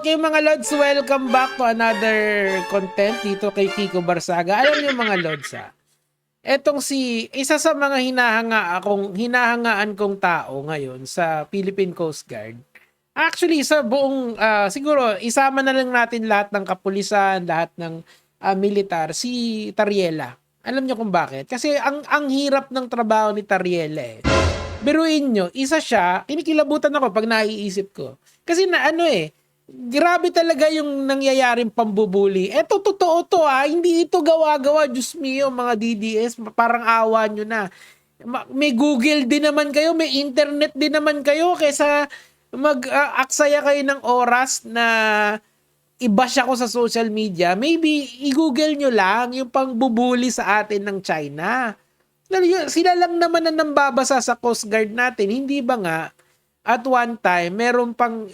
Okay mga Lods, welcome back to another content dito kay Kiko Barsaga. Alam niyo mga Lods etong isa sa mga hinahangaan kong tao ngayon sa Philippine Coast Guard. Actually, sa buong, siguro, isama na lang natin lahat ng kapulisan, lahat ng militar, si Tariela. Alam niyo kung bakit? Kasi ang hirap ng trabaho ni Tariela eh. Biruin nyo, isa siya, kinikilabutan ako pag naiisip ko. Kasi grabe talaga yung nangyayaring pambubuli. Eto, totoo to hindi ito gawa-gawa, Diyos mio, mga DDS, parang awa nyo na. May Google din naman kayo, may internet din naman kayo, kaysa mag-aksaya kayo ng oras na i-bash ako sa social media. Maybe, i-google nyo lang yung pangbubuli sa atin ng China. Sila lang naman na nambabasa sa Coast Guard natin. Hindi ba nga, at one time, meron pang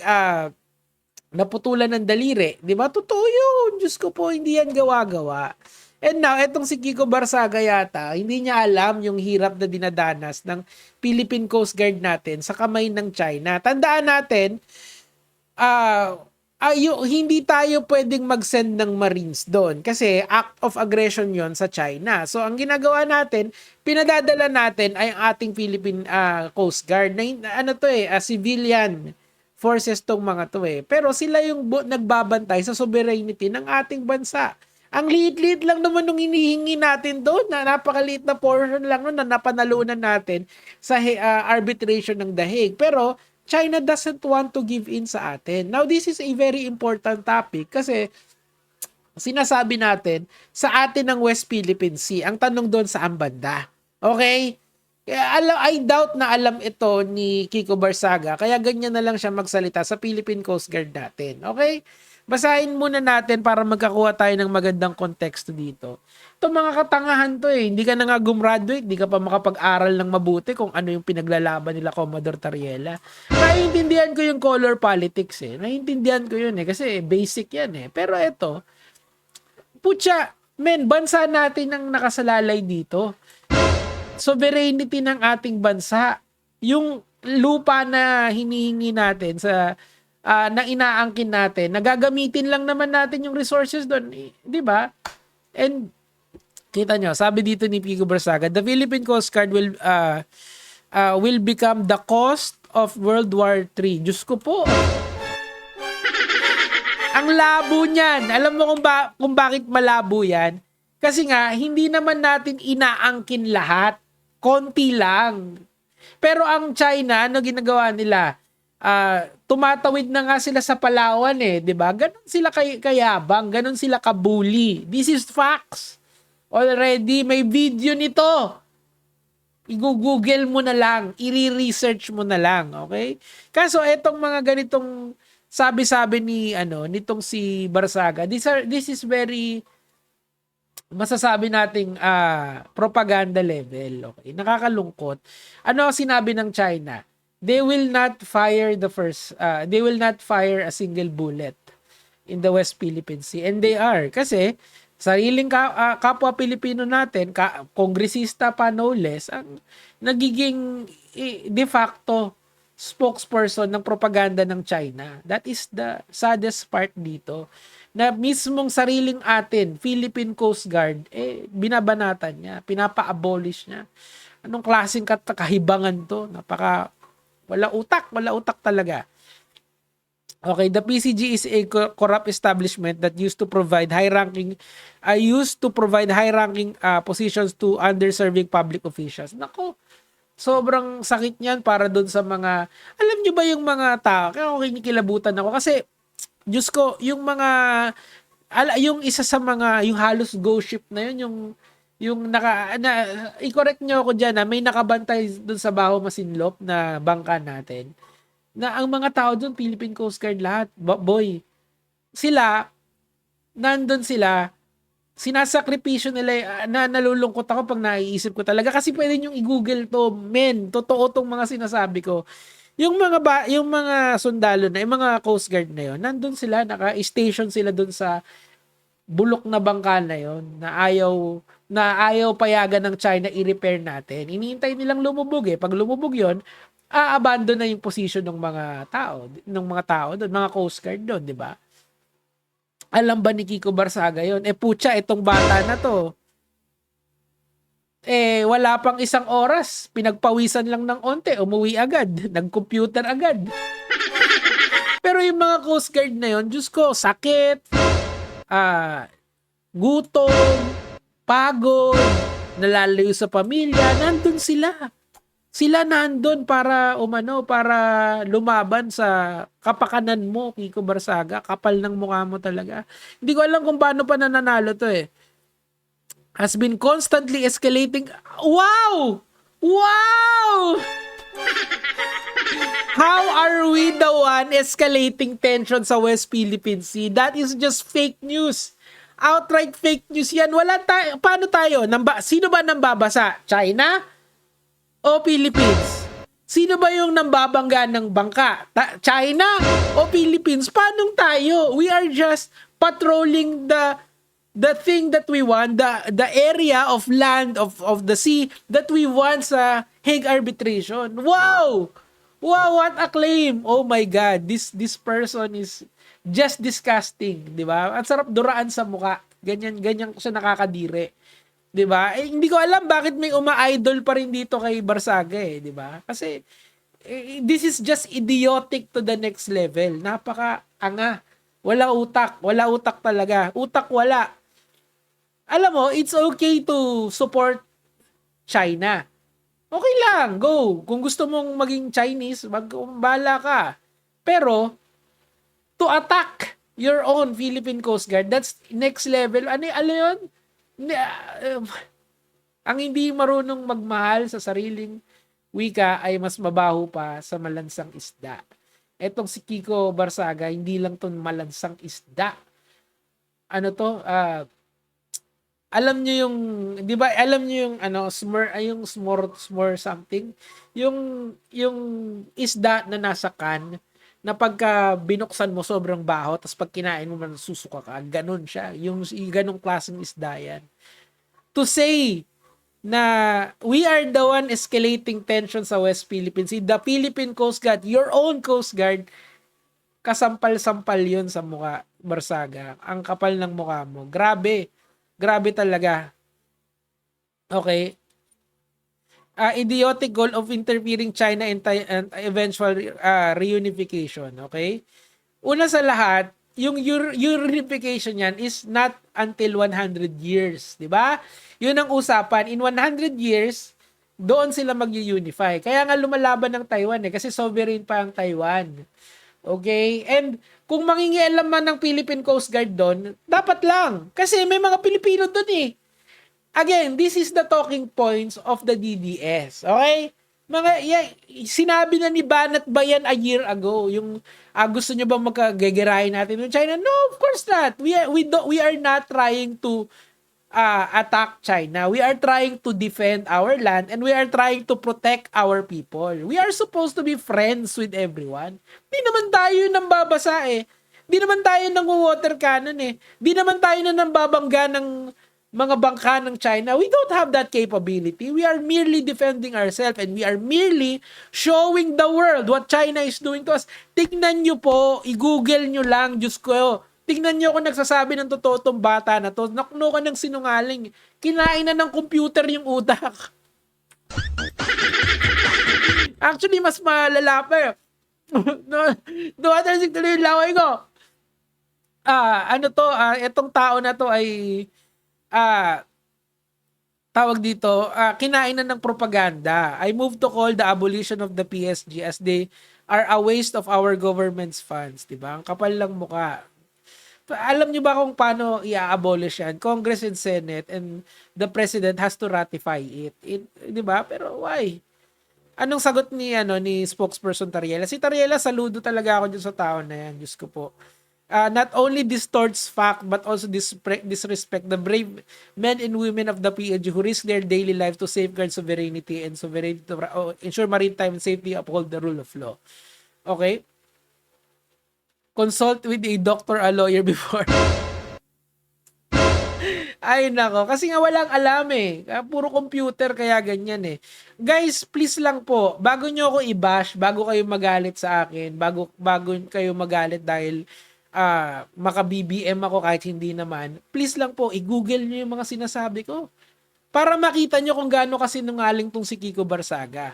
naputulan ng daliri. Di ba? Totoo yun. Diyos ko po, hindi yan gawa-gawa. And now, etong si Kiko Barsaga yata, hindi niya alam yung hirap na dinadanas ng Philippine Coast Guard natin sa kamay ng China. Tandaan natin, hindi tayo pwedeng mag-send ng Marines doon kasi act of aggression yon sa China. So, ang ginagawa natin, pinadadala natin ay ang ating Philippine Coast Guard na civilian forces tong mga to eh. Pero sila yung nagbabantay sa sovereignty ng ating bansa. Ang liit-liit lang naman nung hinihingi natin doon, na napakaliit na portion lang nun na napanalunan natin sa arbitration ng The Hague. Pero China doesn't want to give in sa atin. Now, this is a very important topic kasi sinasabi natin sa atin ng West Philippine Sea. Ang tanong doon saan banda? Okay? I doubt na alam ito ni Kiko Barsaga, kaya ganyan na lang siya magsalita sa Philippine Coast Guard natin. Okay? Basahin muna natin para magkakuha tayo ng magandang konteksto dito. Ito mga katangahan to eh. Hindi ka na nga gumraduate, hindi ka pa makapag-aral ng mabuti kung ano yung pinaglalaban nila Commodore Tariela. Naiintindihan ko yung color politics eh. Naiintindihan ko yun eh kasi basic yan eh. Pero ito, putya, bansa natin ang nakasalalay dito. Sovereignty ng ating bansa. Yung lupa na hinihingi natin sa na inaangkin natin, nagagamitin lang naman natin yung resources doon, di ba? And kita nyo, sabi dito ni Kiko Barsaga, the Philippine Coast Guard will become the cost of World War III. Diyos ko po. Ang labo niyan. Alam mo kung bakit malabo yan? Kasi nga, hindi naman natin inaangkin lahat. Konti lang. Pero ang China, ano ginagawa nila? Tumatawid na nga sila sa Palawan eh, 'di ba? Ganon sila kayabang, ganon sila kabuli. This is facts. Already may video nito. I-google mo na lang, i-research mo na lang, okay? Kaso etong mga ganitong sabi-sabi nitong si Barsaga, this is very masasabi nating propaganda level, okay? Nakakalungkot. Ano sinabi ng China? They will not fire a single bullet in the West Philippine Sea. And they are. Kasi, sariling kapwa Pilipino natin, kongresista pa no less, ang nagiging de facto spokesperson ng propaganda ng China. That is the saddest part dito. Na mismong sariling atin, Philippine Coast Guard, binabanatan niya, pinapa-abolish niya. Anong klaseng kahibangan to? Wala utak talaga. Okay, the PCG is a corrupt establishment that used to provide high-ranking positions to underserving public officials. Nako, sobrang sakit niyan para doon sa mga, alam niyo ba yung mga tao, kaya ako kinikilabutan ako kasi, Diyos ko, yung yung isa sa mga, yung halos ghost ship na yun, i-correct nyo ako dyan may nakabantay dun sa Baho Masinloc na bangka natin na ang mga tao dun Philippine Coast Guard lahat, boy, sila nandun sila, sinasakripisyo nila na nalulungkot ako pag naiisip ko talaga kasi pwede nyo i-google to, totoo tong mga sinasabi ko. Yung mga sundalo na, yung mga Coast Guard na yun, nandun sila, naka-station sila dun sa bulok na bangka na yon na ayaw payagan ng China i-repair natin. Iniintay nilang lumubog eh. Pag lumubog yon, aabandon na yung position ng mga tao doon, mga Coast Guard doon, di ba? Alam ba ni Kiko Barsaga yon? Putya, itong bata na to, wala pang isang oras, pinagpawisan lang ng onte, umuwi agad, nag-computer agad. Pero yung mga Coast Guard na yon, Diyos ko, sakit, gutom, pagod, nalalayo sa pamilya, nandun sila. Sila nandun para lumaban sa kapakanan mo, Kiko Barsaga. Kapal ng mukha mo talaga. Hindi ko alam kung paano pa nananalo to eh. Has been constantly escalating. Wow! Wow! How are we the one escalating tension sa West Philippine Sea? That is just fake news. Outright fake news yan. Paano tayo? Sino ba nambabasa? China? O Philippines? Sino ba yung nambabangga ng bangka? China o Philippines? Paano tayo? We are just patrolling the thing that we want, the area of land of the sea that we want sa Hague arbitration. Wow! Wow, what a claim. Oh my God, this person is just disgusting, 'di ba? Ang sarap duraan sa mukha. Ganyan siya nakakadiri. 'Di ba? Hindi ko alam bakit may uma-idol pa rin dito kay Barsaga 'di ba? Kasi this is just idiotic to the next level. Napaka-anga. Wala utak talaga. Utak wala. Alam mo, it's okay to support China. Okay lang, go. Kung gusto mong maging Chinese, bahala ka. Pero to attack your own Philippine Coast Guard, that's next level. Ano 'yun? Ang hindi marunong magmahal sa sariling wika ay mas mabaho pa sa malansang isda. Etong si Kiko Barsaga, hindi lang to malansang isda. Ano to? Alam niyo yung, 'di ba? Alam niyo yung smor something, yung isda na nasa can na pagka binuksan mo sobrang baho, tapos pag kinain mo man susuka ka, ganun siya. Yung ganung klaseng isda yan. To say na we are the one escalating tension sa West Philippine Sea, the Philippine Coast Guard, your own Coast Guard, kasampal-sampal yun sa mukha, Barsaga. Ang kapal ng mukha mo. Grabe. Grabe talaga. Okay. Idiotic goal of interfering China and eventual reunification. Okay? Una sa lahat, yung reunification yan is not until 100 years. Diba? Yun ang usapan. In 100 years, doon sila mag-unify. Kaya nga lumalaban ng Taiwan kasi sovereign pa ang Taiwan. Okay? And kung mangingialam man ng Philippine Coast Guard doon, dapat lang. Kasi may mga Pilipino doon eh. Again, this is the talking points of the DDS. Okay? Sinabi na ni Banat Bayan a year ago, yung gusto nyo ba magkagagerahin natin ng China? No, of course not. We are not trying to attack China. We are trying to defend our land and we are trying to protect our people. We are supposed to be friends with everyone. Di naman tayo nang babasa eh. Di naman tayo nang water cannon eh. Di naman tayo nang babangga ng mga bangka ng China. We don't have that capability. We are merely defending ourselves and we are merely showing the world what China is doing to us. Tignan nyo po, i-google nyo lang, Diyos ko. Tignan nyo kung nagsasabi ng totoo tong bata na to. Nakno ka ng sinungaling. Kinain na ng computer yung utak. Actually, mas malala pa. Dumatasig tuloy yung laway ko. Itong tao na to ay tawag dito, kinain na ng propaganda. I move to call the abolition of the PSG as they are a waste of our government's funds. Diba? Ang kapal lang mukha. Alam nyo ba kung paano i-abolish yan? Congress and Senate and the President has to ratify it. Diba? Pero why? Anong sagot ni spokesperson Tariela? Si Tariela, saludo talaga ako dyan sa tao na yan. Diyos ko po. Not only distorts fact but also disrespect the brave men and women of the PLG who risk their daily life to safeguard sovereignty and sovereignty to ensure maritime safety, uphold the rule of law. Okay? Consult with a doctor, a lawyer before. Ay nako, kasi nga walang alam eh. Puro computer kaya ganyan eh. Guys, please lang po, bago nyo ako i-bash, bago kayo magalit sa akin, bago kayo magalit dahil maka-BBM ako kahit hindi naman, please lang po, i-google nyo yung mga sinasabi ko. Para makita nyo kung gaano kasinungaling tong si Kiko Barsaga.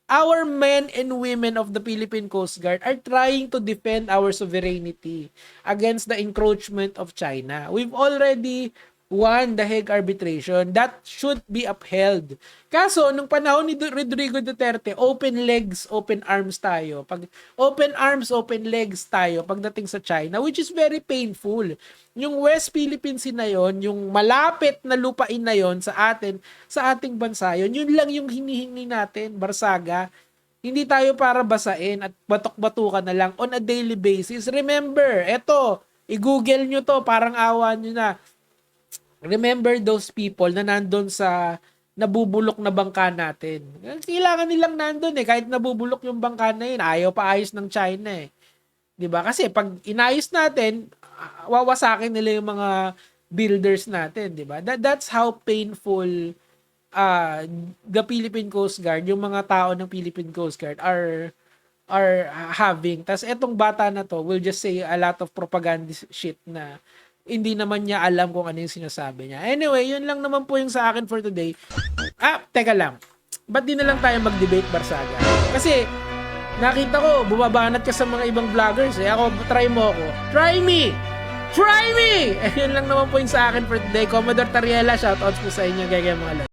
Our men and women of the Philippine Coast Guard are trying to defend our sovereignty against the encroachment of China. We've already won the Hague arbitration. That should be upheld. Kaso, nung panahon ni Rodrigo Duterte, open legs, open arms tayo. Pag open arms, open legs tayo pagdating sa China, which is very painful. Yung West Philippines na yon, yung malapit na lupain na yon sa atin, sa ating bansa yun lang yung hinihingi natin, Barsaga. Hindi tayo para basain at batok-batukan na lang on a daily basis. Remember, eto, i-google nyo to, parang awa nyo na. Remember those people na nandun sa nabubulok na bangka natin. Kailangan nilang nandun eh, kahit nabubulok yung bangka na yun, ayaw pa ayos ng China eh. 'Di ba? Kasi pag inayos natin, wawasakin nila yung mga builders natin, 'di ba? That's how painful the Philippine Coast Guard, yung mga tao ng Philippine Coast Guard are having. Tas etong bata na to will just say a lot of propaganda shit na hindi naman niya alam kung ano yung sinasabi niya. Anyway, yun lang naman po yung sa akin for today. Teka lang. Ba't di na lang tayo mag-debate, Barsaga? Kasi nakita ko, bumabanat ka sa mga ibang vloggers eh. Ako, try mo ako. Try me! Try me! Yun lang naman po yung sa akin for today. Commodore Tariela, shoutouts po sa inyo, gaya mga